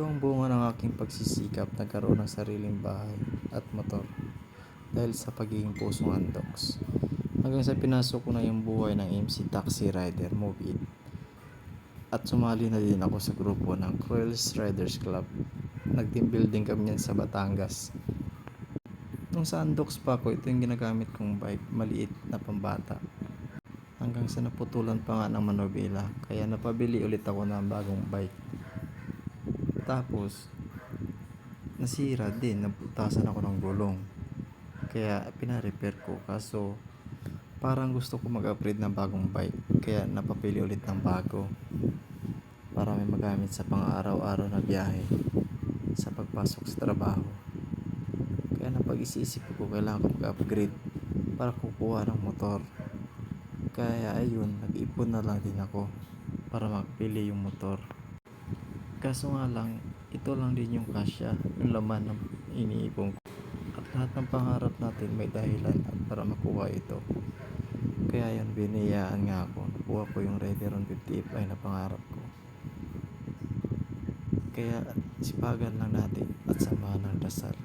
Ito ang bunga ng aking pagsisikap na nagkaroon ng sariling bahay at motor dahil sa pagiging pusong andoks. Hanggang sa pinasok ko na yung buhay ng MC Taxi Rider Move It at sumali na din ako sa grupo ng Cruels Riders Club. Nag-team building kami yan sa Batangas. Nung sa andoks pa ako, ito yung ginagamit kong bike, maliit na pambata. Hanggang sa naputulan pa nga ng manobela, kaya napabili ulit ako ng bagong bike. Tapos nasira din, nabutasan ako ng gulong, kaya pina-repair ko. Kaso parang gusto ko mag-upgrade ng bagong bike, kaya napapili ulit ng bago para may magamit sa pang-araw-araw na biyahe sa pagpasok sa trabaho. Kaya napag-isip ko, kailangan ko mag-upgrade para kukuha ng motor. Kaya ayun, nag-ipon na lang din ako para magpili yung motor. Kaso nga lang, ito lang din yung kasya, yung laman ng iniipon ko. At lahat ng pangarap natin may dahilan at para makuha ito. Kaya yun, biniyaan nga ako. Nakuha ko yung Rederon 50Fi na pangarap ko. Kaya sipagan lang natin at samahan ng dasal.